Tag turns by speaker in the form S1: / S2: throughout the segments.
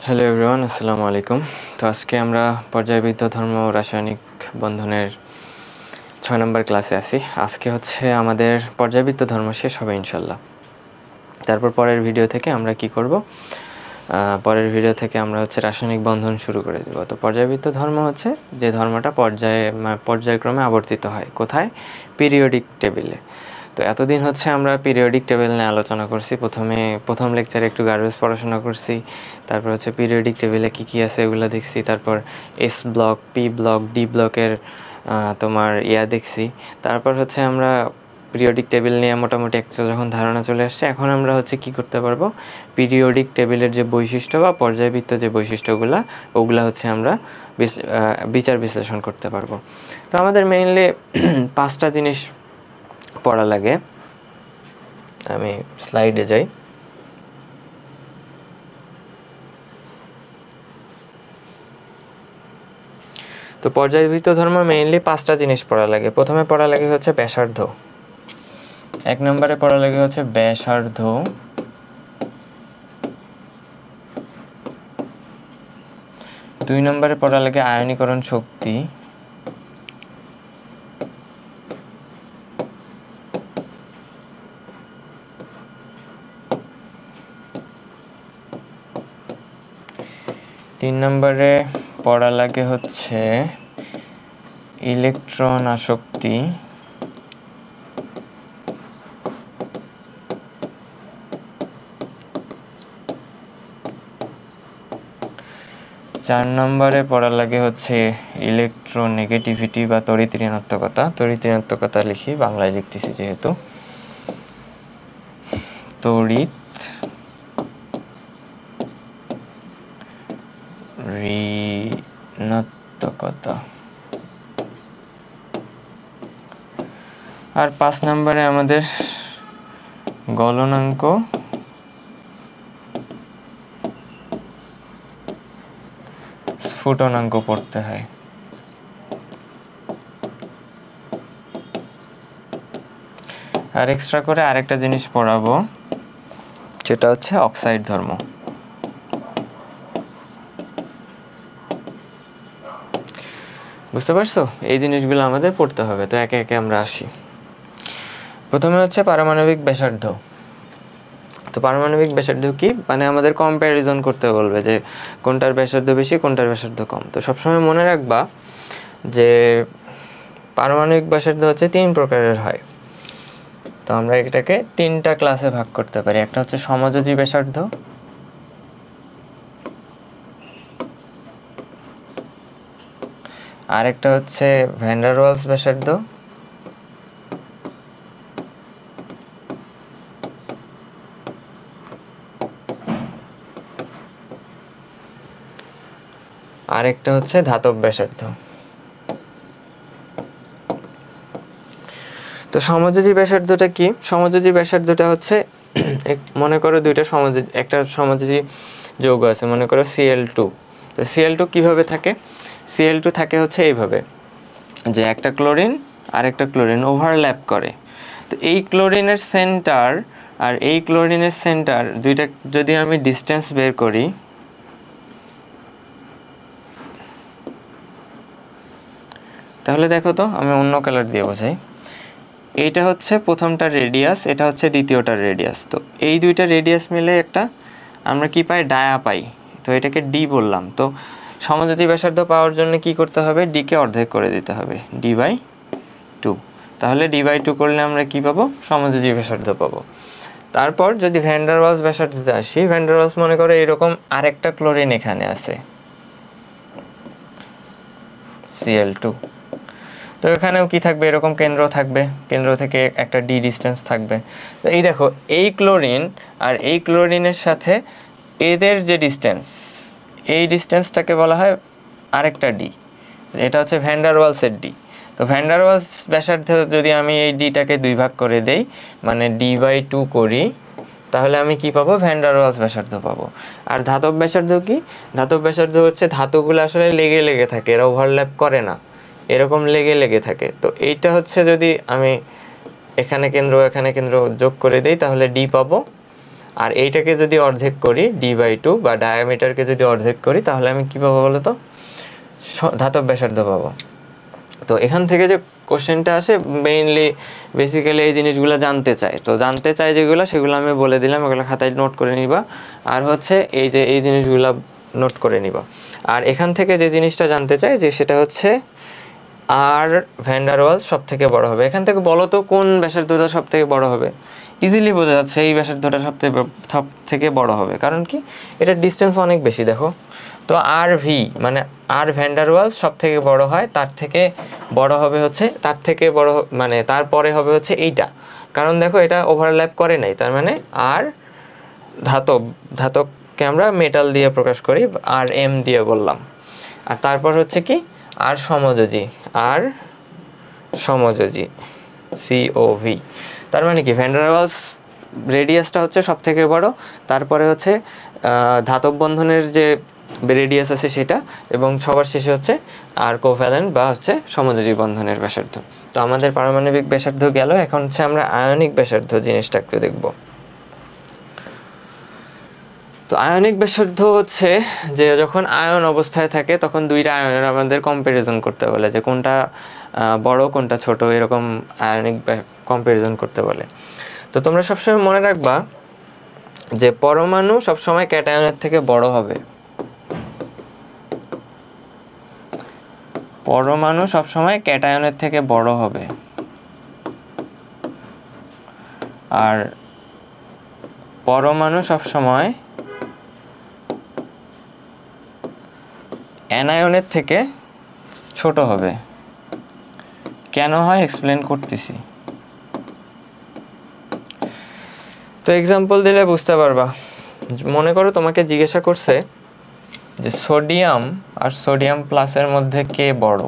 S1: Hello everyone, আসসালামু আলাইকুম। তো আজকে আমরা পর্যায়বৃত্ত ধর্ম ও রাসায়নিক বন্ধনের 6 নম্বর ক্লাসে আছি। আজকে হচ্ছে আমাদের পর্যায়বৃত্ত ধর্ম শেষ হবে ইনশাল্লাহ। তারপর পরের ভিডিও থেকে আমরা কি করব, পরের ভিডিও থেকে আমরা হচ্ছে রাসায়নিক বন্ধন শুরু করে দেব। তো পর্যায়বৃত্ত ধর্ম হচ্ছে যে ধর্মটা পর্যায়ক্রমে আবর্তিত হয়। কোথায়? পিরিয়ডিক টেবিলে। তো এতদিন হচ্ছে আমরা পিরিয়ডিক টেবিল নিয়ে আলোচনা করছি। প্রথম লেকচারে একটু গার্বেজ পড়াশোনা করছি, তারপর হচ্ছে পিরিয়ডিক টেবিলে কী কী আছে এগুলো দেখছি, তারপর S block, P block, D ব্লকের দেখছি। তারপর হচ্ছে আমরা পিরিয়ডিক টেবিল নিয়ে মোটামুটি একটা যখন ধারণা চলে আসছে, এখন আমরা হচ্ছে কি করতে পারবো, পিরিয়ডিক টেবিলের যে বৈশিষ্ট্য বা পর্যায়বৃত্ত যে বৈশিষ্ট্যগুলো ওগুলা হচ্ছে আমরা বিচার বিশ্লেষণ করতে পারবো। তো আমাদের মেইনলি 5টা জিনিস পড়া লাগে। আমি স্লাইডে যাই। তো পর্যায়বৃত্ত ধর্ম মেইনলি 5টা জিনিস পড়া লাগে। প্রথমে পড়া লাগে হচ্ছে ব্যাসার্ধ, 1 নম্বরে পড়া লাগে হচ্ছে ব্যাসার্ধ, 2 নম্বরে পড়া লাগে আয়নীকরণ শক্তি, 3 নম্বরে পড়া লাগে হচ্ছে ইলেকট্রন আসক্তি, 4 নম্বরে পড়া লাগে হচ্ছে ইলেকট্রোনেগেটিভিটি বা তড়িৎ ঋণাত্মকতা লিখি, বাংলায় লিখতেছি যেহেতু, তড়িৎ ঋণাত্মকতা। আর 5 নম্বরে আমাদের গলনাঙ্ক, স্ফুটনাঙ্ক পড়তে হয়। আর এক্সট্রা করে আরেকটা জিনিস পড়াবো, সেটা হচ্ছে অক্সাইড ধর্ম। বুঝতে পারছো? এই জিনিসগুলো আমাদের পড়তে হবে। তো একে একে আমরা আসি। প্রথমে হচ্ছে পারমাণবিক ব্যাসার্ধ। তো পারমাণবিক ব্যাসার্ধ কি, মানে আমাদের কম্প্যারিজন করতে বলবে যে কোনটার ব্যাসার্ধ বেশি, কোনটার ব্যাসার্ধ কম। তো সবসময় মনে রাখবা যে পারমাণবিক ব্যাসার্ধ হচ্ছে 3 প্রকারের হয়। তো আমরা এটাকে 3টা ক্লাসে ভাগ করতে পারি। একটা হচ্ছে সমযোজী ব্যাসার্ধ, আরেকটা হচ্ছে ভ্যান ডার ওয়ালস ব্যাসার্ধ, আরেকটা হচ্ছে ধাতব ব্যাসার্ধ। তো সমযোজী ব্যাসার্ধটা কি? সমযোজী ব্যাসার্ধটা হচ্ছে মনে করো একটা সমযোজী যৌগ আছে, মনে করো Cl2। তো Cl2 কিভাবে থাকে? Cl2 থাকে হচ্ছে এইভাবে, যে একটা ক্লোরিন আর একটা ক্লোরিন ওভারল্যাপ করে। তো এই ক্লোরিনের সেন্টার আর এই ক্লোরিনের সেন্টার দুইটা যদি আমি ডিস্টেন্স বের করি, তাহলে দেখো তো, আমি অন্য কালার দিয়ে বোঝাই। এইটা হচ্ছে প্রথমটার রেডিয়াস, এটা হচ্ছে দ্বিতীয়টার রেডিয়াস। তো এই দুইটা রেডিয়াস মিলে একটা আমরা কি পাই? ডায়া পাই। তো এটাকে ডি বললাম। তো সমযোজী ব্যাসার্ধ পাওয়ার জন্য কি করতে হবে? ডিকে অর্ধেক করে দিতে হবে, d/2। তাহলে d/2 করলে আমরা কি পাবো? সমযোজী ব্যাসার্ধ পাবো। তারপর যদি ভ্যান ডার ওয়ালস ব্যাসার্ধতে আসি, ভ্যান ডার ওয়ালস মনে করো এরকম আরেকটা ক্লোরিন এখানে আছে, Cl2। তো এখানেও কি থাকবে? এরকম কেন্দ্র থাকবে, কেন্দ্র থেকে একটা ডি ডিস্টেন্স থাকবে। তো এই দেখো, এই ক্লোরিন আর এই ক্লোরিনের সাথে এদের যে ডিস্টেন্স, এই ডিস্টেন্সটাকে বলা হয় আরেকটা ডি। এটা হচ্ছে ভ্যান ডার ওয়ালসের ডি। তো ভ্যান ডার ওয়ালস ব্যাসার্ধে যদি আমি এই ডিটাকে 2 ভাগ করে দেই, মানে d/2 করি, তাহলে আমি কি পাবো? ভ্যান ডার ওয়ালস ব্যাসার্ধ পাবো। আর ধাতব ব্যাসার্ধ কি? ধাতব ব্যাসার্ধ হচ্ছে ধাতুগুলো আসলে লেগে লেগে থাকে, এরা ওভারল্যাপ করে না, এরকম লেগে লেগে থাকে। তো এইটা হচ্ছে যদি আমি এখানে কেন্দ্র যোগ করে দেই, তাহলে ডি পাবো। আর এইটাকে যদি অর্ধেক করি d/2 বা ডায়ামিটারকে যদি অর্ধেক করি তাহলে আমি কী পাবো বলো তো, ধাতব ব্যাসার্ধ পাবো। তো এখান থেকে যে কোশ্চেনটা আসে মেইনলি বেসিক্যালি এই জিনিসগুলো জানতে চায়, তো জানতে চায় যেগুলো সেগুলো আমি বলে দিলাম, এগুলো খাতায় নোট করে নিবা। আর হচ্ছে এই যে এই জিনিসগুলো নোট করে নিবা। আর এখান থেকে যে জিনিসটা জানতে চাই যে সেটা হচ্ছে আর ভ্যান ডার ওয়ালস সব থেকে বড় হবে। এখান থেকে বলো তো কোন ব্যাসার্ধটা সব থেকে বড় হবে? ইজিলি বোঝা যাচ্ছে এই ব্যাসার্ধটা সব থেকে বড় হবে, কারণ কি এটার ডিস্টেন্স অনেক বেশি। দেখো তো আর ভি মানে আর ভ্যান ডার ওয়ালস সব থেকে বড় হয়, তার থেকে বড় হবে হচ্ছে, তার থেকে বড় মানে তারপরে হবে হচ্ছে এইটা, কারণ দেখো এটা ওভারল্যাপ করে নাই, তার মানে আর ধাতবকে আমরা মেটাল দিয়ে প্রকাশ করি, আর এম দিয়ে বললাম। আর তারপর হচ্ছে কি আর সমযোজী COV। তার মানে কি ভ্যান ডার ওয়ালস রেডিয়াসটা হচ্ছে সব থেকে বড়, তারপরে হচ্ছে ধাতব বন্ধনের যে রেডিয়াস আছে সেটা, এবং সবার শেষে হচ্ছে আর কোভ্যালেন্ট বা হচ্ছে সমযোজী বন্ধনের ব্যাসার্ধ। তো আমাদের পারমাণবিক ব্যাসার্ধ গেল, এখন হচ্ছে আমরা আয়নিক ব্যাসার্ধ জিনিসটা একটু দেখব। তো আয়নিক ব্যাসার্ধ হচ্ছে যে যখন আয়ন অবস্থায় থাকে তখন দুইটা আয়নের আমাদের কম্প্যারিজন করতে বলে, যে কোনটা বড় কোনটা ছোট, এরকম আয়নিক কম্প্যারিজন করতে বলে। তো তোমরা সবসময় মনে রাখবা যে পরমাণু সবসময় ক্যাটায়নের থেকে বড় হবে, পরমাণু সবসময় ক্যাটায়নের থেকে বড় হবে, আর পরমাণু সবসময় অ্যানায়নের থেকে ছোট হবে। কেন হয় এক্সপ্লেন করতেছি। তো এক্সাম্পল দিলে বুঝতে পারবা। মনে করো তোমাকে জিজ্ঞাসা করছে যে সোডিয়াম আর সোডিয়াম প্লাসের মধ্যে কে বড়।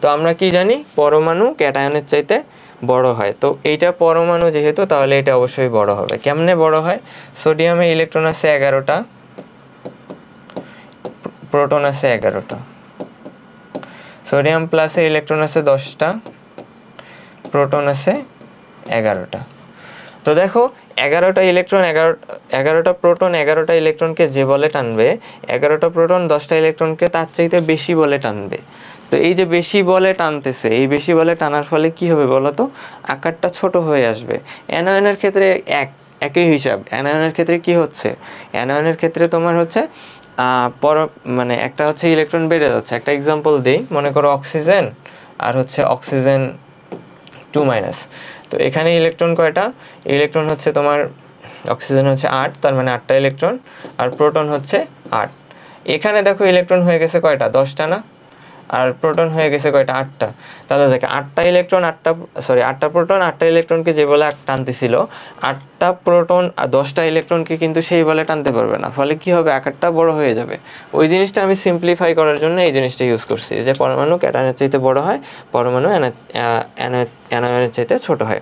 S1: তো আমরা কি জানি পরমাণু ক্যাটায়নের চাইতে বড় হয়, তো এইটা পরমাণু যেহেতু তাহলে এটা অবশ্যই বড় হবে। কেমনে বড় হয়? সোডিয়ামে ইলেকট্রন আছে 11টা, প্রোটন আছে 11টা, সোডিয়াম প্লাসে ইলেকট্রন আছে 10টা, প্রোটন আছে 11টা। তো দেখো 11টা ইলেকট্রন 11টা প্রোটন 11টা ইলেকট্রনকে যে বলে টানবে, 11টা প্রোটন 10টা ইলেকট্রনকে তার চাইতে বেশি বলে টানবে। তো এই যে বেশি বলে টানতেছে, এই বেশি বলে টানার ফলে কি হবে বলো তো, আকারটা ছোট হয়ে আসবে। অ্যানায়নের ক্ষেত্রে একই হিসাব। অ্যানায়নের ক্ষেত্রে কি হচ্ছে, অ্যানায়নের ক্ষেত্রে তোমার হচ্ছে মানে একটা হচ্ছে ইলেকট্রন বেড়ে যাচ্ছে। একটা এক্সাম্পল দিই, মনে করো অক্সিজেন আর হচ্ছে অক্সিজেন 2-। তো এখানে ইলেকট্রন কয়টা? ইলেকট্রন হচ্ছে তোমার অক্সিজেন হচ্ছে 8, তার মানে 8টা ইলেকট্রন, আর প্রোটন হচ্ছে 8। এখানে দেখো ইলেকট্রন হয়ে গেছে কয়টা? 10টা না? আর প্রোটন হয়ে গেছে কয়টা? 8টা। তাহলে দেখো 8টা ইলেকট্রন 8টা প্রোটন 8টা ইলেকট্রনকে যে বলে টানতেছিল, 8টা প্রোটন আর 10টা ইলেকট্রনকে কিন্তু সেই বলে টানতে পারবে না। ফলে কি হবে, আকারটা বড় হয়ে যাবে। ওই জিনিসটা আমি সিম্পলিফাই করার জন্য এই জিনিসটা ইউজ করছি, যে পরমাণু ক্যাটায়নের চাইতে বড় হয়, পরমাণু অ্যানায়নের চাইতে ছোট হয়।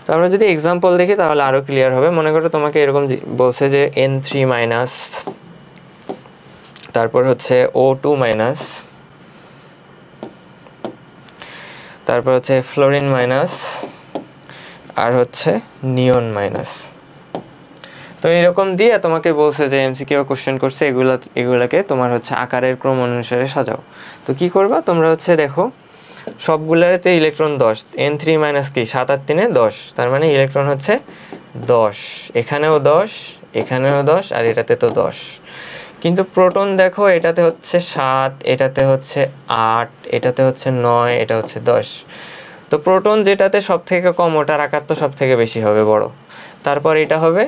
S1: তো আমরা যদি এক্সাম্পল দেখি তাহলে আরো ক্লিয়ার হবে। মনে করো তোমাকে এরকম বলছে যে N3-, তারপর হচ্ছে O2-, তারপর হচ্ছে ফ্লোরিন মাইনাস, আর হচ্ছে নিয়ন মাইনাস। তো এরকম দিয়ে তোমাকে বলছে যে এমসিকিউ কোশ্চেন করছে, এগুলাকে তোমার হচ্ছে আকারের ক্রম অনুসারে সাজাও। তো কি করবা তোমরা হচ্ছে দেখো সবগুলাতে ইলেকট্রন 10, N3- কি 7 আর 3 10, তার মানে ইলেকট্রন হচ্ছে 10, এখানেও 10, এখানেও 10, আর এটাতে তো 10। কিন্তু প্রোটন দেখো এটাতে হচ্ছে 7, এটাতে হচ্ছে 8, এটাতে হচ্ছে 9, এটা হচ্ছে 10। তো প্রোটন যেটাতে সব থেকে কম ওটার আকার তো সব থেকে বেশি হবে, বড়। তারপর এটা হবে,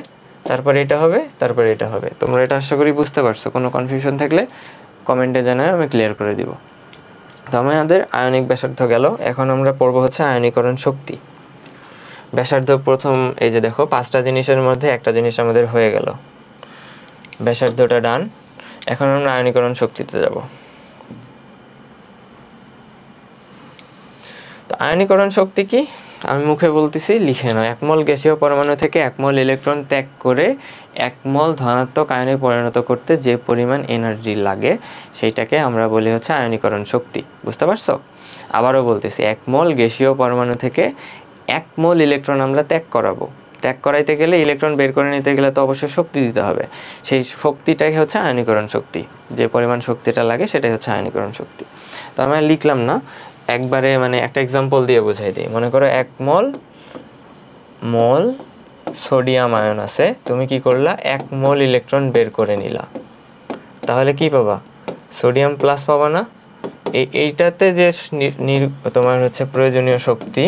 S1: তারপর এটা হবে, তারপর এটা হবে। তোমরা এটা আশা করি বুঝতে পারছো। কোনো কনফিউশন থাকলে কমেন্টে জানাও, আমি ক্লিয়ার করে দিব। তো আমাদের আয়নিক ব্যাসার্ধ গেল, এখন আমরা পড়বো হচ্ছে আয়নীকরণ শক্তি। ব্যাসার্ধ প্রথম, এই যে দেখো 5টা জিনিসের মধ্যে একটা জিনিস আমাদের হয়ে গেল, ব্যাসার্ধটা ডান। এখন আমরা আয়নীকরণ শক্তিতে যাব। তো আয়নীকরণ শক্তি কি আমি মুখে বলতেছি, লিখে নাও। 1 মোল গ্যাসীয় পরমাণু থেকে 1 মোল ইলেকট্রন ত্যাগ করে 1 মোল ধনাত্মক আয়নে পরিণত করতে যে পরিমাণ এনার্জি লাগে সেইটাকে আমরা বলি হচ্ছে আয়নীকরণ শক্তি। বুঝতে পারছো? আবারও বলতেছি, 1 মোল গ্যাসীয় পরমাণু থেকে 1 মোল ইলেকট্রন আমরা ত্যাগ করাবো। ত্যাগ করাইতে গেলে, ইলেকট্রন বের করে নিতে গেলে তো অবশ্যই শক্তি দিতে হবে। সেই শক্তিটাই হচ্ছে আয়নীকরণ শক্তি। যে পরিমাণ শক্তিটা লাগে সেটাই হচ্ছে আয়নীকরণ শক্তি। তো আমরা লিখলাম না, একবারে মানে একটা এক্সাম্পল দিয়ে বোঝাই দিই। মনে করো 1 মোল সোডিয়াম আয়ন আছে, তুমি কি করলা, 1 মোল ইলেকট্রন বের করে নিলা, তাহলে কি পাবা, সোডিয়াম প্লাস পাবা না? এইটাতে যে তোমার হচ্ছে প্রয়োজনীয় শক্তি,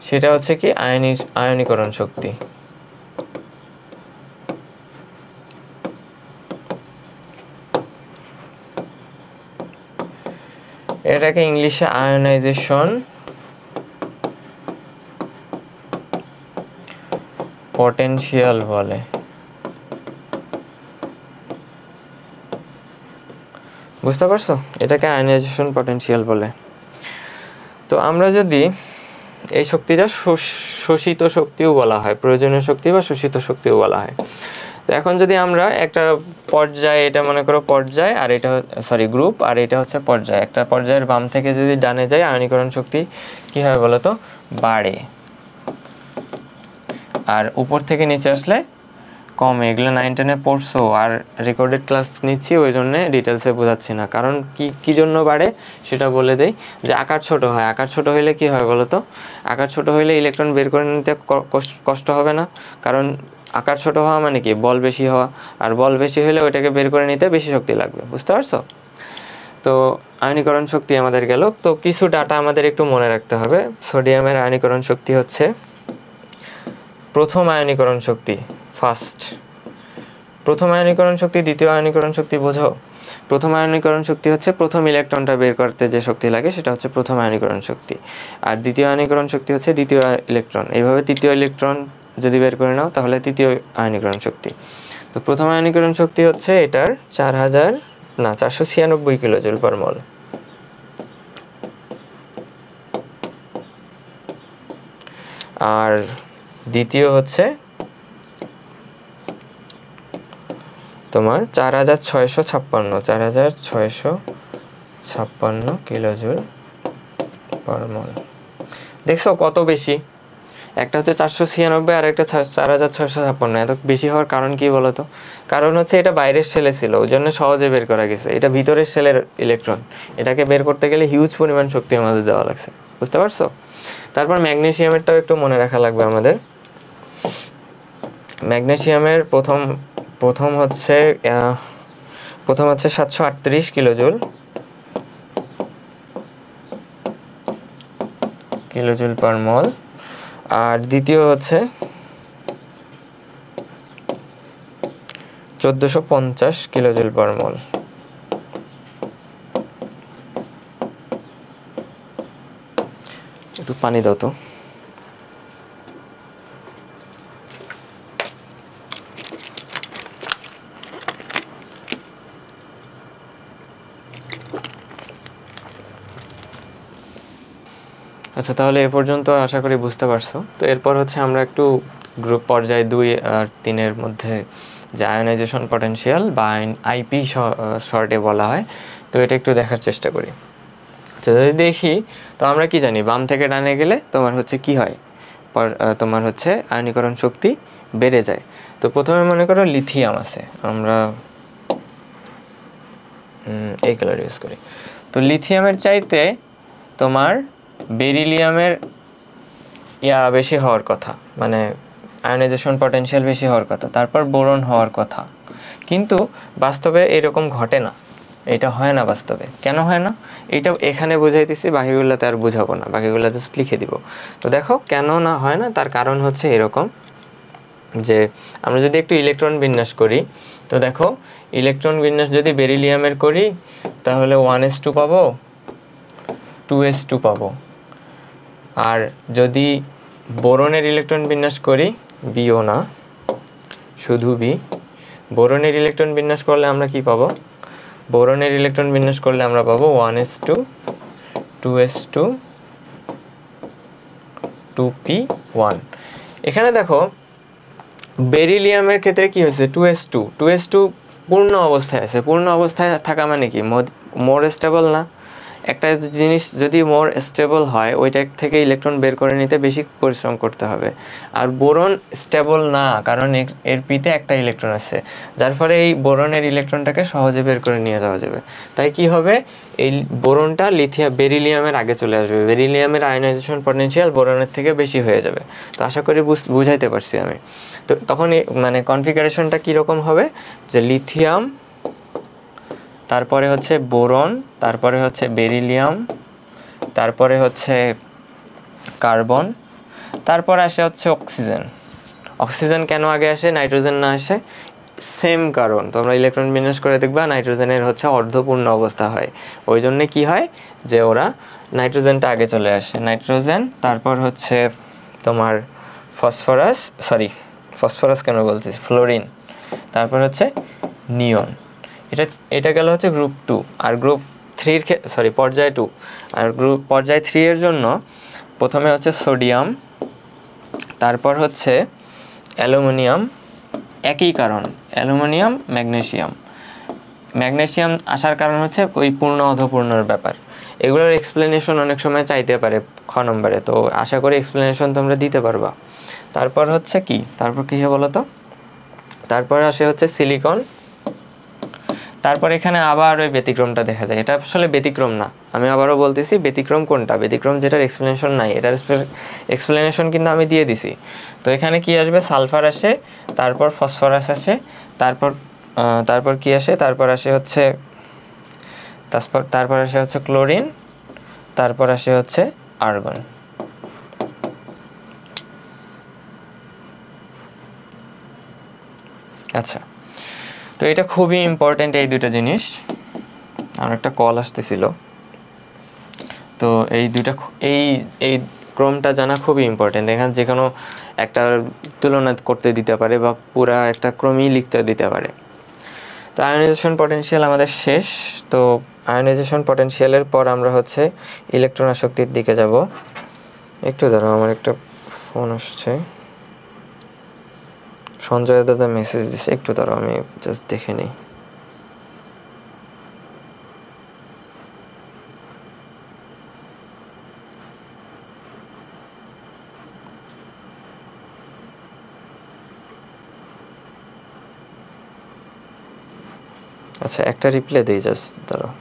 S1: সেটা হচ্ছে কি আয়নীকরণ শক্তি। এটাকে ইংলিশে আয়নাইজেশন পটেনশিয়াল বলে। বুঝতে পারছো? এটাকে আয়নাইজেশন পটেনশিয়াল বলে। তো আমরা যদি এই শক্তিটা শোষিত শক্তিও বলা হয়, প্রয়োজনীয় শক্তি বা শোষিত শক্তিও বলা হয়। তো এখন যদি আমরা একটা পর্যায়ে, এটা মনে করো পর্যায়, আর এটা গ্রুপ, আর এটা হচ্ছে পর্যায়, একটা পর্যায়ের বাম থেকে যদি ডানে যায়, আয়নীকরণ শক্তি কি হয় বলো তো, বাড়ে। আর উপর থেকে নিচে আসলে কমে। এগুলো 9 10-এ পড়ছো, আর রেকর্ডেড ক্লাস নিচ্ছি, ওই জন্য ডিটেলসে বোঝাচ্ছি না। কারণ কি জন্য বাড়ে সেটা বলে দেই, যে আকার ছোট হয়। আকার ছোট হইলে কি হয় বলো তো, আকার ছোট হইলে ইলেকট্রন বের করে নিতে কষ্ট হবে না। কারণ আকার ছোট হওয়া মানে কি, বল বেশি হওয়া, আর বল বেশি হলে ওইটাকে বের করে নিতে বেশি শক্তি লাগবে। বুঝতে পারছো? তো আয়নীকরণ শক্তি আমাদের গেল। তো কিছু ডাটা আমাদের একটু মনে রাখতে হবে। সোডিয়ামের আয়নীকরণ শক্তি হচ্ছে প্রথম আয়নীকরণ শক্তি, ফার্স্ট। প্রথম আয়নীকরণ শক্তি, দ্বিতীয় আয়নীকরণ শক্তি বোঝো? প্রথম আয়নীকরণ শক্তি হচ্ছে প্রথম ইলেকট্রনটা বের করতে যে শক্তি লাগে সেটা হচ্ছে প্রথম আয়নীকরণ শক্তি। আর দ্বিতীয় আয়নীকরণ শক্তি হচ্ছে দ্বিতীয় ইলেকট্রন। এইভাবে তৃতীয় ইলেকট্রন যদি বের করে নাও তাহলে তৃতীয় আয়নীকরণ শক্তি। তো প্রথম আয়নীকরণ শক্তি হচ্ছে এটার 496 কিলোজুল পার মোল। আর দ্বিতীয় হচ্ছে তোমার 4656 কিলোজুল পার মোল। দেখছো কত বেশি? একটা হচ্ছে 496 আর একটা 4656। এত বেশি হওয়ার কারণ কি বলতো? কারণ হচ্ছে এটা বাইরের সেলে ছিল, ওই জন্য সহজে বের করা গেছে। এটা ভিতরের সেলের ইলেকট্রন, এটাকে বের করতে গেলে হিউজ পরিমাণ শক্তি আমাদের দেওয়া লাগছে। বুঝতে পারছো? তারপর ম্যাগনেসিয়ামেরটাও একটু মনে রাখা লাগবে আমাদের। ম্যাগনেসিয়ামের প্রথম হচ্ছে 738 কিলোজুল পার মোল। আর দ্বিতীয় হচ্ছে 1450 কিলোজুল পার মোল। একটু পানি দাও তো। আচ্ছা, তাহলে এ পর্যন্ত আশা করি বুঝতে পারছো। তো এরপর হচ্ছে আমরা একটু গ্রুপ পর্যায় 2 আর 3-এর মধ্যে যে আয়নাইজেশন পটেনশিয়াল বা আইপি শর্টে বলা হয়, তো এটা একটু দেখার চেষ্টা করি। তো যদি দেখি, তো আমরা কি জানি, বাম থেকে ডানে গেলে তোমার হচ্ছে কি হয়, তোমার হচ্ছে আয়নীকরণ শক্তি বেড়ে যায়। তো প্রথমে মনে করো লিথিয়াম আছে, আমরা এই কালার ইউজ করি। তো লিথিয়ামের চাইতে তোমার বেরিলিয়ামের বেশি হওয়ার কথা, মানে আয়নাইজেশন পটেনশিয়াল বেশি হওয়ার কথা, তারপর বোরন হওয়ার কথা। কিন্তু বাস্তবে এরকম ঘটে না, এটা হয় না বাস্তবে। কেন হয় না এটা এখানে বুঝাইতেছি, বাকিগুলোতে আর বুঝাবো না, বাকিগুলো জাস্ট লিখে দিব। তো দেখো কেন না হয় না, তার কারণ হচ্ছে এরকম যে আমরা যদি একটু ইলেকট্রন বিন্যাস করি, তো দেখো ইলেকট্রন বিন্যাস যদি বেরিলিয়ামের করি তাহলে 1s2 পাবো, 2s2 পাবো। আর যদি বোরনের ইলেকট্রন বিন্যাস করি, বিও না শুধু বি, বোরনের ইলেকট্রন বিন্যাস করলে আমরা কি পাবো, বোরনের ইলেকট্রন বিন্যাস করলে আমরা পাবো 1s2, 2s2, 2p1। এখানে দেখো বেরিলিয়ামের ক্ষেত্রে কি হয়েছে, 2s2 পূর্ণ অবস্থায় আছে। পূর্ণ অবস্থায় থাকা মানে কি, মোর স্টেবল না। একটা জিনিস যদি মোর স্টেবল হয় ওইটা থেকে ইলেকট্রন বের করে নিতে বেশি পরিশ্রম করতে হবে। আর বোরন স্টেবল না, কারণ এর পিতে একটা ইলেকট্রন আছে, যার ফলে এই বোরনের ইলেকট্রনটাকে সহজে বের করে নিয়ে যাওয়া যাবে। তাই কি হবে, এই বোরনটা বেরিলিয়ামের আগে চলে আসবে, বেরিলিয়ামের আয়নাইজেশন পটেনশিয়াল বোরনের থেকে বেশি হয়ে যাবে। তো আশা করি বুঝাইতে পারছি আমি। তো তখন মানে কনফিগারেশনটা কীরকম হবে, যে লিথিয়াম, তারপরে হচ্ছে বোরন, তারপরে হচ্ছে বেরিলিয়াম, তারপরে হচ্ছে কার্বন, তারপরে আসে হচ্ছে অক্সিজেন। অক্সিজেন কেন আগে আসে, নাইট্রোজেন না আসে? সেম কারণ, তোমরা ইলেকট্রন বিন্যাস করে দেখবা নাইট্রোজেনের হচ্ছে অর্ধপূর্ণ অবস্থা হয়। ওই জন্যে কী হয়, যে ওরা নাইট্রোজেনটা আগে চলে আসে, নাইট্রোজেন, তারপর হচ্ছে তোমার ফসফরাস কেন বলছি, ফ্লোরিন, তারপর হচ্ছে নিয়ন। এটা গেল হচ্ছে গ্রুপ 2। আর গ্রুপ 3 পর্যায় 2। আর পর্যায় 3 এর জন্য প্রথমে হচ্ছে সোডিয়াম, তারপর হচ্ছে অ্যালুমিনিয়াম, একই কারণ, অ্যালুমিনিয়াম, ম্যাগনেসিয়াম আসার কারণ হচ্ছে ওই পূর্ণ অধপূর্ণর ব্যাপার। এগুলোর এক্সপ্লেনেশন অনেক সময় চাইতে পারে খ নম্বরে, তো আশা করি এক্সপ্লেনেশন তোমরা দিতে পারবা। তারপর হচ্ছে কি, তারপর কী হবে বলো তো, তারপর আসে হচ্ছে সিলিকন। তারপর এখানে আবার ওই ব্যতিক্রমটা দেখা যায়, এটা আসলে ব্যতিক্রম না, আমি আবারও বলতেছি ব্যতিক্রম কোনটা, ব্যতিক্রম যেটার এক্সপ্লেনেশন নাই, এটার এক্সপ্লেনেশন কিন্তু আমি দিয়ে দিছি। তো এখানে কি আসবে, সালফার আসে, তারপর ফসফরাস আসে, তারপর কি আসে, তারপর আসে হচ্ছে ক্লোরিন, তারপর আসে হচ্ছে আর্গন। আচ্ছা, তো এটা খুবই ইম্পর্টেন্ট এই দুটো জিনিস। আমার একটা কল আসতেছিল, তো এই ক্রমটা জানা খুবই ইম্পর্টেন্ট। এখানে যে কোনো একটা তুলনা করতে দিতে পারে বা পুরা একটা ক্রমই লিখতে দিতে পারে। তো আয়নাইজেশন পটেনশিয়াল আমাদের শেষ। তো আয়নাইজেশন পটেনশিয়ালের পর আমরা হচ্ছে ইলেকট্রন আসক্তির দিকে যাব। একটু দাঁড়াও, আমার একটা ফোন আসছে, সঞ্জয় দাদা মেসেজ দিচ্ছে, একটু দাঁড়াও আমি জাস্ট দেখে নিই। আচ্ছা, একটা রিপ্লাই দিই, জাস্ট দাঁড়াও।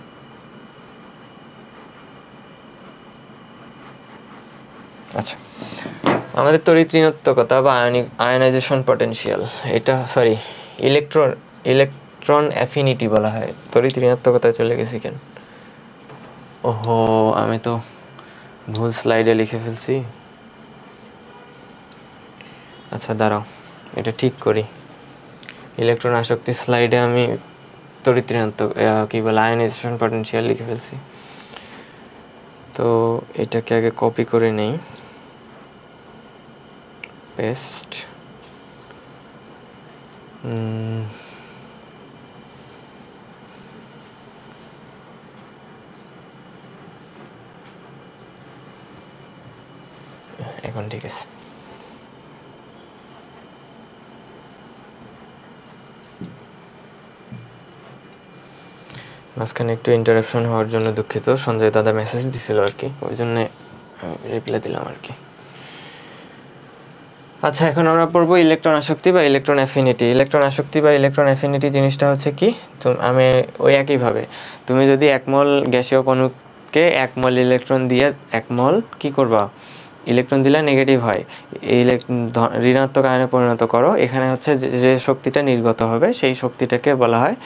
S1: আচ্ছা, আমাদের তড়িৎ ঋণাত্মকতা বা আয়নাইজেশন পটেনশিয়াল, এটা ইলেকট্রন অ্যাফিনিটি বলা হয়। তড়িৎ ঋণাত্মকতায় চলে গেছি কেন, ওহো আমি তো ভুল স্লাইডে লিখে ফেলছি। আচ্ছা দাঁড়াও, এটা ঠিক করি। ইলেকট্রন আসক্তি স্লাইডে আমি তড়িৎ ঋণাত্মক কি বলে আয়নাইজেশন পটেনশিয়াল লিখে ফেলছি। তো এটাকে আগে কপি করে নেই, পেস্ট। এখন ঠিক আছে। মাঝখানে একটু ইন্টারাপশন হওয়ার জন্য দুঃখিত, সঞ্জয় দাদা মেসেজ দিছিল আর কি, ওই জন্য রিপ্লাই দিলাম আর কি। আচ্ছা, এখন আমরা পড়বো ইলেকট্রন আসক্তি বা ইলেকট্রন অ্যাফিনিটি। ইলেকট্রন আসক্তি বা ইলেকট্রন অ্যাফিনিটি জিনিসটা হচ্ছে কি, আমি ওই একইভাবে তুমি যদি 1 মোল গ্যাসীয় কণুকে 1 মোল ইলেকট্রন দিয়ে 1 মোল কি করবা, ইলেকট্রন দিলে নেগেটিভ হয়, ঋণাত্মক আয়নে পরিণত করো, এখানে হচ্ছে যে শক্তিটা নির্গত হবে সেই শক্তিটাকে বলা হয়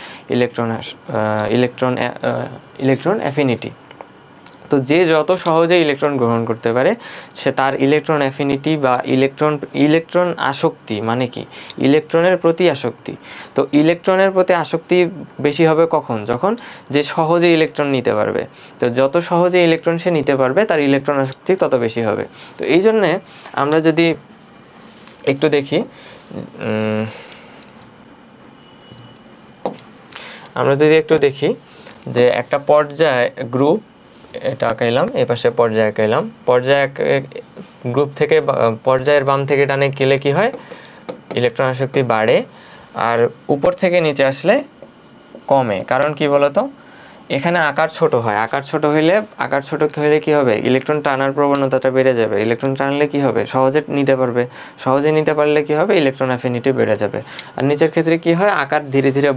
S1: ইলেকট্রন অ্যাফিনিটি। তো যে যত সহজে ইলেকট্রন গ্রহণ করতে পারে সে তার ইলেকট্রন অ্যাফিনিটি বা ইলেকট্রন আসক্তি মানে কি, ইলেকট্রনের প্রতি আসক্তি। তো ইলেকট্রনের প্রতি আসক্তি বেশি হবে কখন, যখন যে সহজে ইলেকট্রন নিতে পারবে। তো যত সহজে ইলেকট্রন সে নিতে পারবে তার ইলেকট্রন আসক্তি তত বেশি হবে। তো এই জন্যে আমরা যদি একটু দেখি, যে একটা পর্যায় গ্রুপ, এটা আঁকাইলাম, এ পাশে পর্যায় আঁকাইলাম, গ্রুপ থেকে পর্যায়ের বাম থেকে ডানে গেলে কি হয়, ইলেকট্রন আসক্তি বাড়ে, আর উপর থেকে নিচে আসলে কমে, কারণ কি বলতো, এখানে আকার ছোট হয়, আকার ছোট হলে কি হবে, ইলেকট্রন টানার প্রবণতাটা বেড়ে যাবে, ইলেকট্রন টানলে কি হবে, সহজে নিতে পারলে কি হবে, ইলেকট্রন অ্যাফিনিটি বেড়ে যাবে। আর নিচের ক্ষেত্রে কি হয়, আকার ধীরে ধীরে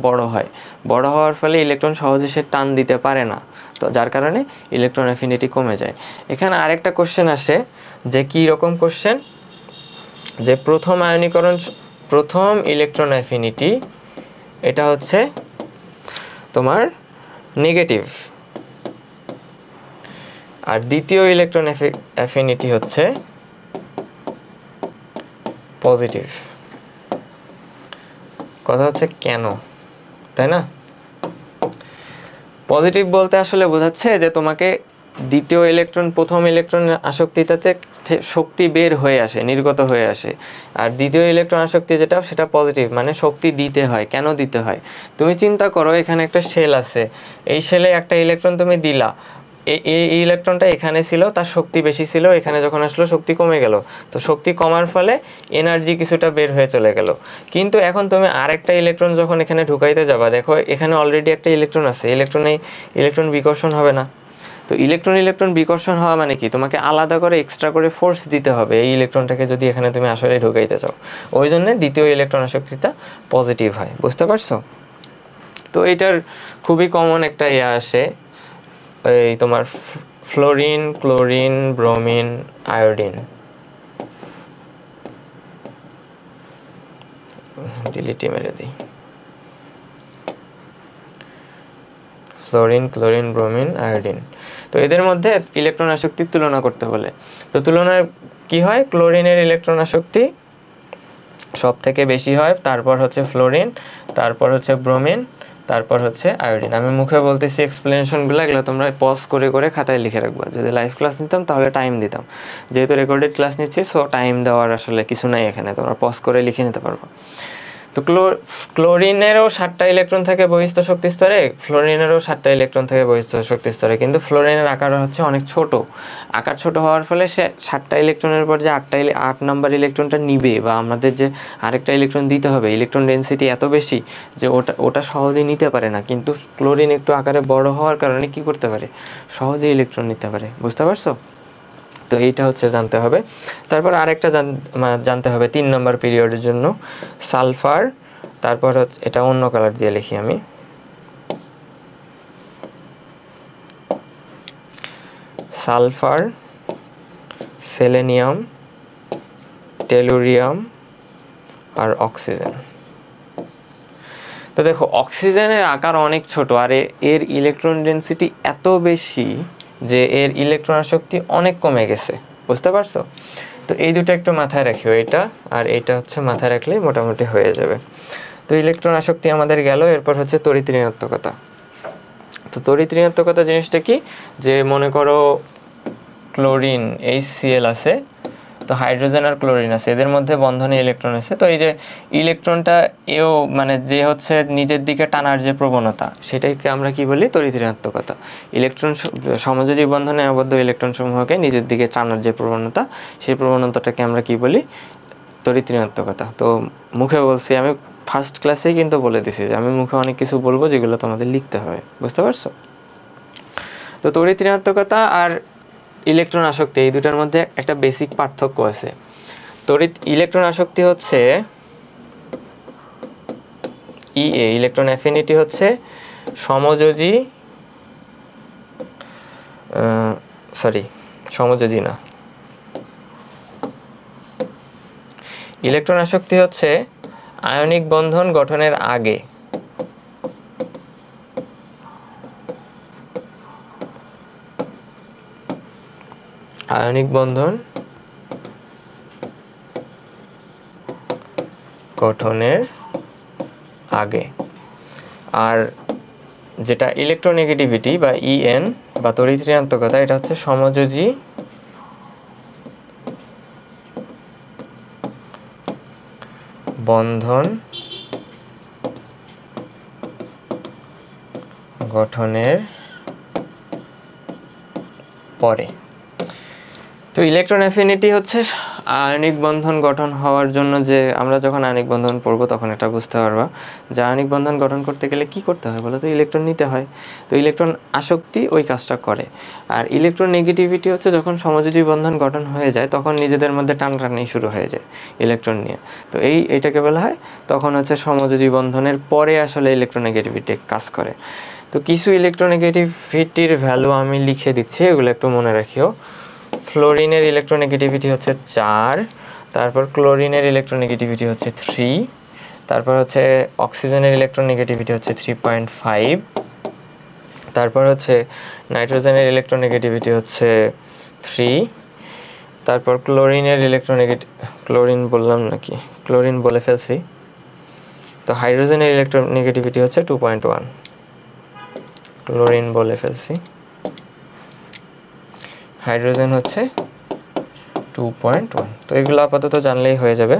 S1: বড় হওয়ার ফলে ইলেকট্রন সহজে সে টান দিতে পারে না, তো যার কারণে ইলেকট্রন অ্যাফিনিটি কমে যায়। এখানে আরেকটা কোশ্চেন আসে, যে কি রকম কোশ্চেন, যে প্রথম ইলেকট্রন অ্যাফিনিটি এটা হচ্ছে তোমার নেগেটিভ, আর দ্বিতীয় ইলেকট্রন অ্যাফিনিটি হচ্ছে পজিটিভ। কথা হচ্ছে কেন, তাই না? পজিটিভ বলতে আসলে বোঝাচ্ছে যে তোমাকে দ্বিতীয় ইলেকট্রন প্রথম ইলেকট্রনের আসক্তিটাতে শক্তি বের হয়ে আসে, নির্গত হয়ে আসে, আর দ্বিতীয় ইলেকট্রন আসক্তি যেটা সেটা পজিটিভ, মানে শক্তি দিতে হয়। কেন দিতে হয়, তুমি চিন্তা করো, এখানে একটা শেল আছে, এই শেলে একটা ইলেকট্রন তুমি দিলা, এই ইলেকট্রনটা এখানে ছিল, তার শক্তি বেশি ছিল, এখানে যখন আসলো শক্তি কমে গেল, তো শক্তি কমার ফলে এনার্জি কিছুটা বের হয়ে চলে গেল। কিন্তু এখন তুমি আরেকটা ইলেকট্রন যখন এখানে ঢুকাইতে যাবা, দেখো এখানে অলরেডি একটা ইলেকট্রন আছে, ইলেকট্রন বিকর্ষণ হবে না? তো ইলেকট্রন বিকর্ষণ হওয়া মানে কি, তোমাকে আলাদা করে এক্সট্রা করে ফোর্স দিতে হবে এই ইলেকট্রনটাকে যদি এখানে তুমি আসলে ঢুকাইতে চাও। ওই জন্য দ্বিতীয় ইলেকট্রন আসক্তিটা পজিটিভ হয়, বুঝতে পারছো? তো এটার খুবই কমন একটা আসে, এই তোমার ফ্লোরিন, ক্লোরিন, ব্রোমিন, আয়োডিন, ডিলিটে মেরে দিই, ফ্লোরিন, ক্লোরিন, ব্রোমিন, আয়োডিন। তো এদের মধ্যে ইলেকট্রন আসক্তির তুলনা করতে বলে, তো তুলনায় কি হয়, ক্লোরিনের ইলেকট্রন আসক্তি সব থেকে বেশি হয়, তারপর হচ্ছে ফ্লোরিন, তারপর হচ্ছে ব্রোমিন, তারপর হচ্ছে আয়োডিন। আমি মুখে বলতেছি এক্সপ্লেনেশনগুলো, এগুলো তোমরা পজ করে করে খাতায় লিখে রাখবা। যদি লাইভ ক্লাস নিতাম তাহলে টাইম দিতাম, যেহেতু রেকর্ডেড ক্লাস নিচ্ছি, সো টাইম দেওয়ার আসলে কিছু নাই এখানে, তোমরা পজ করে লিখে নিতে পারবো। তো ক্লোরিনেরও 7টা ইলেকট্রন থাকে বহিস্থ শক্তি স্তরে, ফ্লোরিনেরও 7টা ইলেকট্রন থাকে বহিস্থ শক্তি স্তরে, কিন্তু ফ্লোরিনের আকার হচ্ছে অনেক ছোট। আকার ছোট হওয়ার ফলে সে 7টা ইলেকট্রনের পর যে 8 নাম্বার ইলেকট্রনটা নিবে, বা আমাদের যে আরেকটা ইলেকট্রন দিতে হবে, ইলেকট্রন ডেনসিটি এত বেশি যে ওটা সহজেই নিতে পারে না। কিন্তু ক্লোরিন একটু আকারে বড় হওয়ার কারণে কি করতে পারে, সহজেই ইলেকট্রন নিতে পারে, বুঝতে পারছো? তো এইটা হচ্ছে জানতে হবে। তারপর আরেকটা জানতে হবে 3 নম্বর পিরিয়ডের জন্য, সালফার, তারপর হচ্ছে এটা অন্য কালার দিয়ে লিখি আমি, সালফার, সেলেনিয়াম, টেলুরিয়াম আর অক্সিজেন। তো দেখো অক্সিজেনের আকার অনেক ছোট, আর এর ইলেকট্রন ডেনসিটি এত বেশি যে এর ইলেকট্রন আসক্তি অনেক কমে গেছে, বুঝতে পারছো? তো এই দুটো একটু মাথায় রাখিও, এটা আর এইটা হচ্ছে মাথায় রাখলেই মোটামুটি হয়ে যাবে। তো ইলেকট্রন আসক্তি আমাদের গেল, এরপর হচ্ছে তড়িৎ ঋণাত্মকতা। তো তড়িৎ ঋণাত্মকতা জিনিসটা কি, যে মনে করো ক্লোরিন HCl আছে, তো হাইড্রোজেন আর ক্লোরিন আছে, এদের মধ্যে বন্ধনে ইলেকট্রন আছে, তো এই যে ইলেকট্রনটা মানে যে হচ্ছে নিজের দিকে টানার যে প্রবণতা, সেটাকে আমরা কি বলি, তড়িৎ ঋণাত্মকতা। ইলেকট্রন সমযোজী বন্ধনে আবদ্ধ ইলেকট্রন সমূহকে নিজের দিকে টানার যে প্রবণতা, সেই প্রবণতাটাকে আমরা কি বলি, তড়িৎ ঋণাত্মকতা। তো মুখে বলছি, আমি ফার্স্ট ক্লাসেই কিন্তু বলে দিছি যে আমি মুখে অনেক কিছু বলবো যেগুলো তোমাদের লিখতে হবে, বুঝতে পারছো? তো তড়িৎ ঋণাত্মকতা আর ইলেকট্রন আসক্তি, এই দুটার মধ্যে একটা বেসিক পার্থক্য আছে। ইলেকট্রন আসক্তি হচ্ছে EA, ইলেকট্রন অ্যাফিনিটি হচ্ছে সমযোজী না, ইলেকট্রন আসক্তি হচ্ছে আয়নিক বন্ধন গঠনের আগে, আয়নিক বন্ধন গঠনের আগে। আর যেটা ইলেকট্রোনেগেটিভিটি বা EN বা তড়িৎ ঋণাত্মকতা, এটা হচ্ছে সমযোজী বন্ধন গঠনের পরে। তো ইলেকট্রন অ্যাফিনিটি হচ্ছে আয়নিক বন্ধন গঠন হওয়ার জন্য যে আমরা যখন আয়নিক বন্ধন পড়বো তখন এটা বুঝতে পারবা যে আয়নিক বন্ধন গঠন করতে গেলে কি করতে হয় বলো তো? ইলেকট্রন নিতে হয়। তো ইলেকট্রন আসক্তি ওই কাজটা করে। আর ইলেকট্রন নেগেটিভিটি হচ্ছে যখন সমযোজী বন্ধন গঠন হয়ে যায় তখন নিজেদের মধ্যে টানাটানি শুরু হয়ে যায় ইলেকট্রন নিয়ে। তো এইটাকে বলা হয় তখন হচ্ছে সমযোজী বন্ধনের পরে আসলে ইলেকট্রোনেগেটিভিটি কাজ করে। তো কিছু ইলেকট্রোনেগেটিভিটির ভ্যালু আমি লিখে দিচ্ছি, এগুলো একটু মনে রাখিও। ফ্লোরিনের ইলেকট্রোনেগেটিভিটি হচ্ছে 4, তারপর ক্লোরিনের ইলেকট্রোনেগেটিভিটি হচ্ছে 3, তারপর হচ্ছে অক্সিজেনের ইলেকট্রোনেগেটিভিটি হচ্ছে 3.5, তারপর হচ্ছে নাইট্রোজেনের ইলেকট্রোনেগেটিভিটি হচ্ছে 3, তারপর ক্লোরিনের ক্লোরিন বললাম নাকি, ক্লোরিন বলে ফেলছি। তো হাইড্রোজেনের ইলেকট্রোনেগেটিভিটি হচ্ছে 2.1, ক্লোরিন বলে ফেলছি, হাইড্রোজেন হচ্ছে 2.1। তো এগুলো আপাতত জানলেই হয়ে যাবে।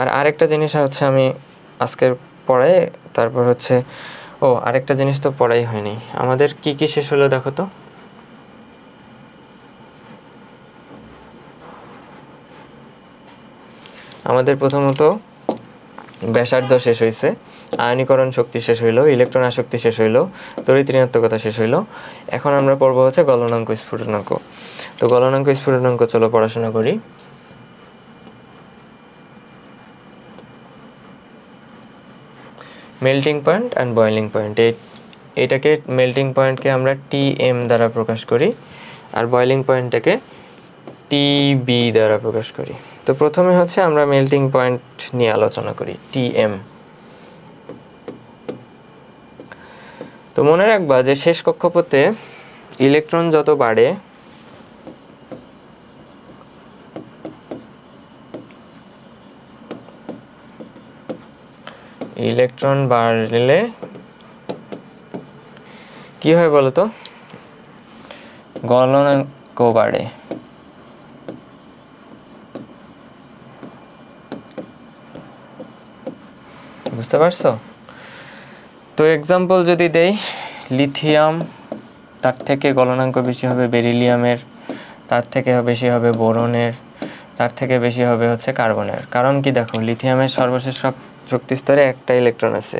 S1: আর আরেকটা জিনিস হচ্ছে আমি আজকের পড়াই, তারপর হচ্ছে আরেকটা জিনিস তো পড়াই হয়নি আমাদের। কি কি শেষ হলো দেখো তো? আমাদের প্রথমত ব্যাসার্ধ শেষ হয়েছে, আয়নীকরণ শক্তি শেষ হইলো, ইলেকট্রন আসক্তি শেষ হইলো, তড়িৎ ঋণাত্মকতা শেষ হইলো। এখন আমরা পড়বো হচ্ছে গলনাঙ্ক স্ফুটনাঙ্ক। তো গলনাঙ্ক স্ফুটনাঙ্ক চলো পড়াশোনা করি। Melting point and boiling point, এটাকে মেল্টিং পয়েন্টকে আমরা টিএম দ্বারা প্রকাশ করি আর বয়েলিং পয়েন্টটাকে টিবি দ্বারা প্রকাশ করি। তো প্রথমে হচ্ছে আমরা মেল্টিং পয়েন্ট নিয়ে আলোচনা করি, টিএম। তো মনে রাখবা যে শেষ কক্ষপথে ইলেকট্রন যত বাড়ে ইলেকট্রন বাড়লে কি হয় বলতো? গলনাঙ্ক বাড়ে। বুঝতে পারছো? তো এক্সাম্পল যদি দেই, লিথিয়াম, তার থেকে গলনাঙ্ক বেশি হবে বেরিলিয়ামের, তার থেকে বেশি হবে বোরনের, তার থেকে বেশি হবে হচ্ছে কার্বনের। কারণ কি দেখো, লিথিয়ামের সর্বশেষ শক্তি স্তরে একটা ইলেকট্রন আছে,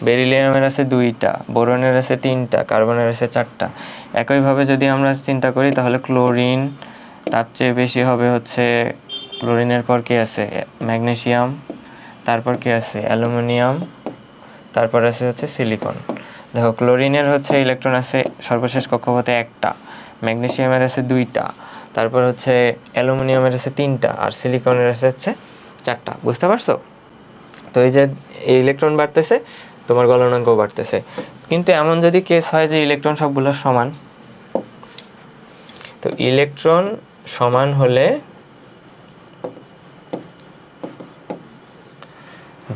S1: বেরিলিয়ামের আছে 2টা, বোরনের আছে 3টা, কার্বনের আছে 4টা। একইভাবে যদি আমরা চিন্তা করি তাহলে ক্লোরিন, তার চেয়ে বেশি হবে হচ্ছে, ক্লোরিনের পর কি আছে? ম্যাগনেসিয়াম, তারপর কি আছে? অ্যালুমিনিয়াম, তারপর আছে হচ্ছে সিলিকন। দেখো ক্লোরিনের হচ্ছে ইলেকট্রন আছে সর্বশেষ কক্ষপথে একটা, ম্যাগনেসিয়ামের আছে 2টা, তারপর হচ্ছে অ্যালুমিনিয়ামের আছে 3টা, আর সিলিকনের আছে হচ্ছে 4টা। বুঝতে পারছো? তো এই যে ইলেকট্রন বাড়তেছে, তোমার গলনাঙ্কও বাড়তেছে। কিন্তু এমন যদি কেস হয় যে ইলেকট্রন সবগুলো সমান, তো ইলেকট্রন সমান হলে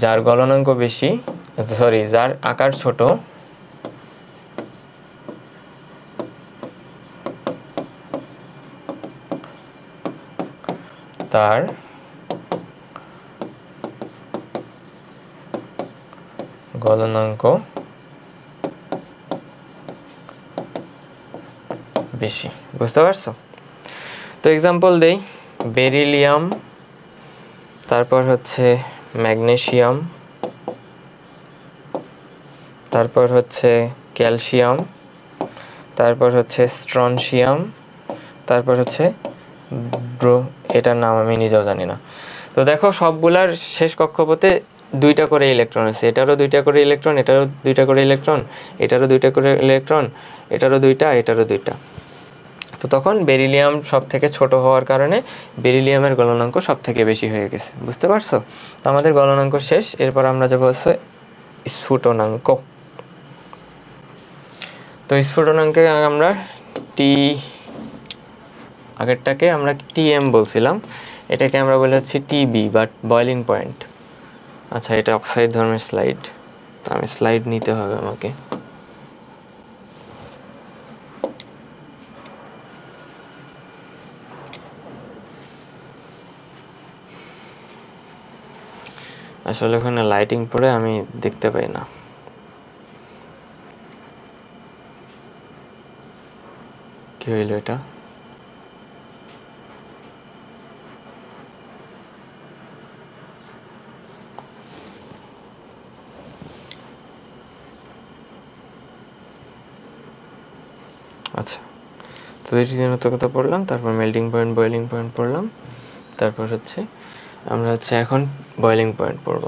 S1: যার গলনাঙ্ক বেশি, যার আকার ছোট, তার গলনাঙ্ক বেশি। বুঝতে পারছো? তো এক্সাম্পল দেই, বেরিলিয়াম, তারপর হচ্ছে ম্যাগনেসিয়াম, তারপর হচ্ছে ক্যালসিয়াম, তারপর হচ্ছে স্ট্রনশিয়াম, তারপর হচ্ছে এটার নাম আমি নিজেও জানি না। তো দেখো সবগুলার শেষ কক্ষপথে 2টা করে ইলেকট্রন আছে, এটারও 2টা করে ইলেকট্রন, এটারও 2টা করে ইলেকট্রন, এটারও 2টা করে ইলেকট্রন, এটারও 2টা, এটারও 2টা। তো তখন বেরিলিয়াম সব থেকে ছোট হওয়ার কারণে বেরিলিয়ামের গলনাঙ্ক সব থেকে বেশি হয়ে গেছে। বুঝতে পারছো? তো আমাদের গলনাঙ্ক শেষ, এরপর আমরা যাবো হচ্ছে স্ফুটনাঙ্ক। তো স্ফুটনাঙ্কে আমরা আগেরটাকে আমরা টিএম বলছিলাম, এটাকে আমরা বলে হচ্ছে টিবি বা বয়েলিং পয়েন্ট। আচ্ছা, এটা অক্সাইড ধর্মের স্লাইড, তো আমি স্লাইড নিতে হবে আমাকে। আসলে ওখানে লাইটিং পড়ে আমি দেখতে পাই না। কি হইল এটা? আচ্ছা, তো দুইটি ঘনত্বকতা পড়লাম, তারপর মেল্টিং পয়েন্ট, বয়েলিং পয়েন্ট পড়লাম, তারপর হচ্ছে আমরা হচ্ছে এখন বয়েলিং পয়েন্ট পড়ব।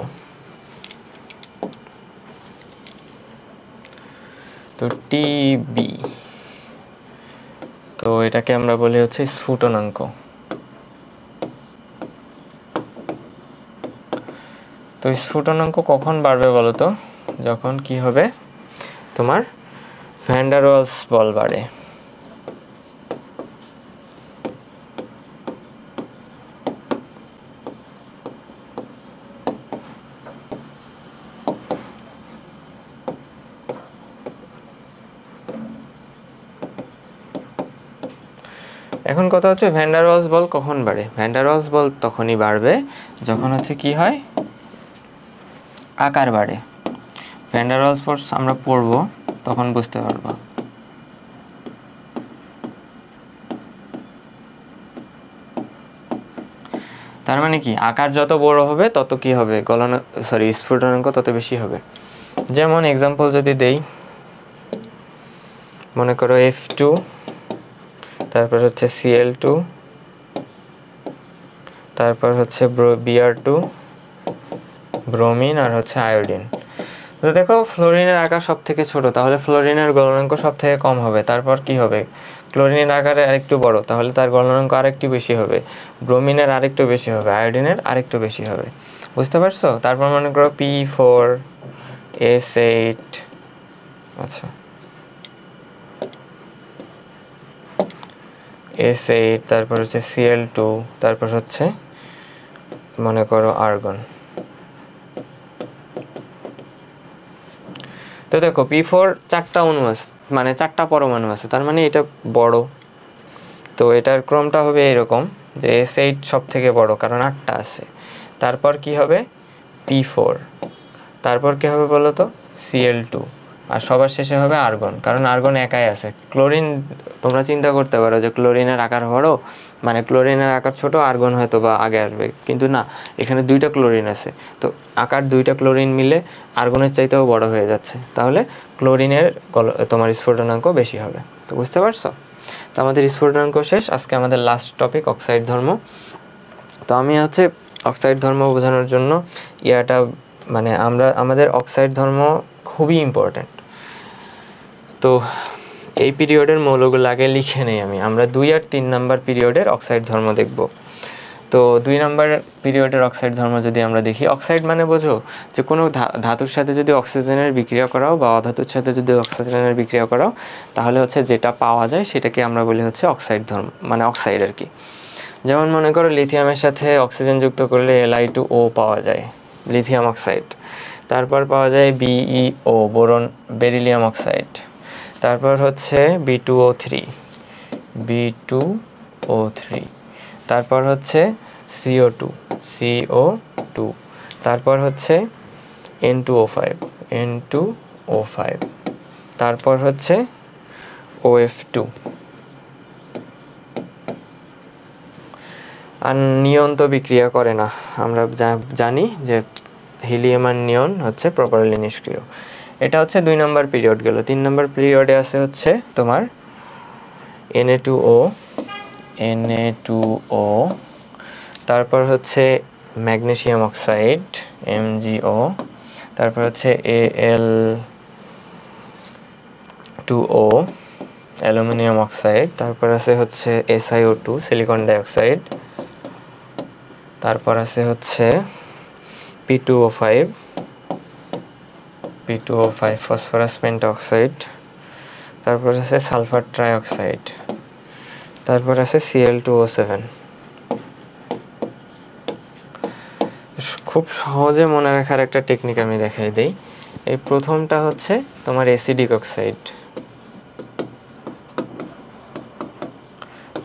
S1: তো টিবি, তো এটাকে আমরা বলি হচ্ছে স্ফুটনাঙ্ক। তো স্ফুটনাঙ্ক কখন বাড়বে বলো তো? যখন কি হবে, তোমার ভ্যান ডার ওয়ালস বল বাড়ে। এখন কথা হচ্ছে ভ্যান ডার ওয়ালস বল কখন বাড়ে? ভ্যান ডার ওয়ালস বল তখনই বাড়বে যখন হচ্ছে কি হয়, আকার বাড়ে। ভ্যান ডার ওয়ালস ফোর্স আমরা পড়ব, তখন বুঝতে পারবো। তার মানে কি, আকার যত বড় হবে তত কি হবে, গলনা স্ফুটনাঙ্ক তত বেশি হবে। যেমন এক্সাম্পল যদি দেই, মনে করো F2, তারপর হচ্ছে Cl2, তারপর হচ্ছে Br2, ব্রোমিন, আর হচ্ছে আয়োডিন। তো দেখো ফ্লোরিনের আকার সব থেকে ছোট, তাহলে ফ্লোরিনের গলনাঙ্ক সব থেকে কম হবে। তারপর কি হবে, ক্লোরিনের আকারে আরেকটু বড়, তাহলে তার গলনাঙ্ক আরেকটু বেশি হবে। ব্রোমিনের আরেকটু বেশি হবে, আয়োডিনের আরেকটু বেশি হবে। বুঝতে পারছো? তারপর মনে করো P4S8, আচ্ছা S8, তারপর হচ্ছে Cl2, তারপর হচ্ছে মনে করো আর্গন। তো দেখো P4 চারটা অণু আছে, মানে চারটা পরমাণু আছে, তার মানে এটা বড়। তো এটার ক্রমটা হবে এরকম যে S8 সব থেকে বড়, কারণ 8টা আছে। তারপর কি হবে, P4, তারপর কি হবে বলো তো, Cl2, আর সবার শেষে হবে আর্গন, কারণ আর্গন একাই আছে। ক্লোরিন, তোমরা চিন্তা করতে পারো যে ক্লোরিনের আকার বড়, মানে ক্লোরিনের আকার ছোট, আর্গন হয়তো বা আগে আসবে, কিন্তু না, এখানে দুইটা ক্লোরিন আছে, তো আকার দুইটা ক্লোরিন মিলে আর্গনের চাইতেও বড় হয়ে যাচ্ছে, তাহলে ক্লোরিনের তোমার স্ফুটনাঙ্ক বেশি হবে। তো বুঝতে পারছো? তো আমাদের স্ফুটনাঙ্ক শেষ। আজকে আমাদের লাস্ট টপিক অক্সাইড ধর্ম। তো আমি হচ্ছে অক্সাইড ধর্ম বোঝানোর জন্য মানে আমাদের অক্সাইড ধর্ম খুবই ইম্পর্ট্যান্ট। তো এই পিরিয়ডের মৌলগুলো আগে লিখে নেই আমরা 2 আর 3 নাম্বার পিরিয়ডের অক্সাইড ধর্ম দেখব। তো 2 নাম্বার পিরিয়ডের অক্সাইড ধর্ম যদি আমরা দেখি, অক্সাইড মানে বোঝো যে কোনো ধাতুর সাথে যদি অক্সিজেনের বিক্রিয়া করাও বা অধাতুর সাথে যদি অক্সিজেনের বিক্রিয়া করাও, তাহলে হচ্ছে যেটা পাওয়া যায় সেটাকে আমরা বলি হচ্ছে অক্সাইড ধর্ম, মানে অক্সাইড আর কি। যেমন মনে করো লিথিয়ামের সাথে অক্সিজেন যুক্ত করলে Li2O পাওয়া যায়, লিথিয়াম অক্সাইড। তারপর পাওয়া যায় BeO, বোরন, বেরিলিয়াম অক্সাইড। তারপর হচ্ছে B2O3, তারপর হচ্ছে CO2, তারপর হচ্ছে N2O5, তারপর হচ্ছে OF2। আর নিয়ন তো বিক্রিয়া করে না, আমরা জানি যে হিলিয়াম আর নিয়ন হচ্ছে প্রপারলি নিষ্ক্রিয়। এটা হচ্ছে 2 নাম্বার পিরিয়ড গেল। 3 নাম্বার পিরিয়ডে আছে হচ্ছে তোমার Na2O, তারপর হচ্ছে ম্যাগনেসিয়াম অক্সাইড MgO, তারপর হচ্ছে Al2O, অ্যালুমিনিয়াম অক্সাইড, তারপর আছে হচ্ছে SiO2, সিলিকন ডাইঅক্সাইড, তারপর আছে হচ্ছে P2O5, ফসফরাস পেন্টঅক্সাইড, তারপর আছে সালফার ট্রাইঅক্সাইড, তারপর আছে Cl2O7। খুব সহজে মনে রাখার একটা টেকনিক আমি দেখাই দেই। এই প্রথমটা হচ্ছে তোমার অ্যাসিডিক অক্সাইড,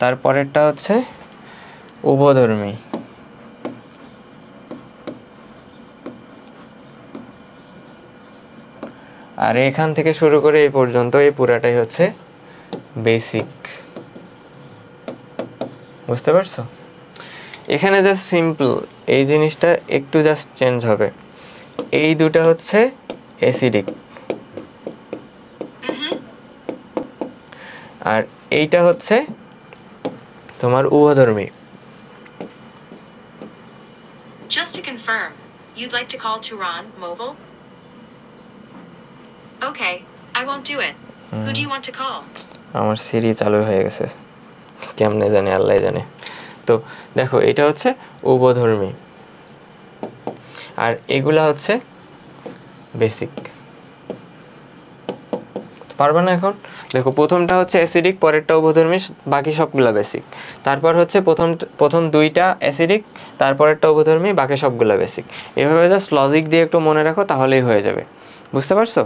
S1: তারপরেরটা হচ্ছে উভধর্মী, আর এখান থেকে শুরু করে এই পর্যন্ত এই পুরাটাই হচ্ছে বেসিক। বুঝতে পারছো? এখানে জাস্ট সিম্পল এই জিনিসটা একটু জাস্ট চেঞ্জ হবে, এই দুটো হচ্ছে অ্যাসিডিক আর এইটা হচ্ছে তোমার উভধর্মী।
S2: Just to confirm, you'd like to call Turan Mobile? Okay, I won't do it. Who do you want to call?
S1: আমার সিরি চালু হয়ে গেছে, কেমনে জানে, আল্লাহ জানে। তো দেখো এটা হচ্ছে উভধর্মী, আর এগুলা হচ্ছে বেসিক। পারবে না এখন? দেখো প্রথমটা হচ্ছে অ্যাসিডিক, পরেরটা উভধর্মী, বাকি সবগুলা বেসিক। তারপর হচ্ছে প্রথম দুইটা অ্যাসিডিক, তারপরেরটা উভধর্মী, বাকি সবগুলা বেসিক। এভাবে জাস্ট লজিক দিয়ে একটু মনে রাখো, তাহলেই হয়ে যাবে। বুঝতে পারছো?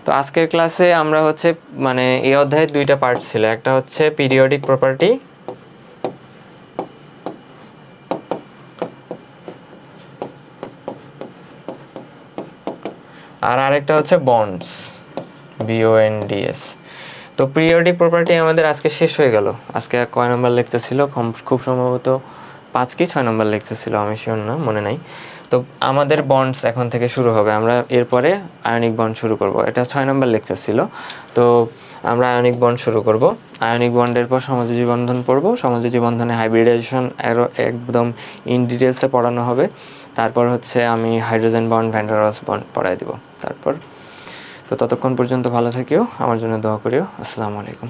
S1: তো আজকের ক্লাসে আমরা হচ্ছে মানে এই অধ্যায়ের দুইটা পার্ট ছিল, একটা হচ্ছে পিরিয়ডিক প্রপার্টি, আর আরেকটা হচ্ছে বন্ডস, BONDS। তো পিরিয়ডিক প্রপার্টি আমাদের আজকে শেষ হয়ে গেল। আজকে কয় নম্বর লেকচার ছিল? খুব সম্ভবত 5 কি 6 নম্বর লেকচার ছিল, আমি শিওর না, মনে নাই। তো আমাদের বন্ডস এখন থেকে শুরু হবে, আমরা এরপরে আয়নিক বন্ড শুরু করব। এটা 6 নম্বর লেকচার ছিল। তো আমরা আয়নিক বন্ড শুরু করব। আয়নিক বন্ডের পর সমযোজী বন্ধন পড়ব। সমযোজী বন্ধনে হাইব্রিডাইজেশন একদম ইন ডিটেলসে পড়ানো হবে। তারপর হচ্ছে আমি hydrogen bond, van der Waals bond পড়াই দিব তারপর। তো ততক্ষণ পর্যন্ত ভালো থাকিও, আমার জন্য দোয়া করিও। আসসালামু আলাইকুম।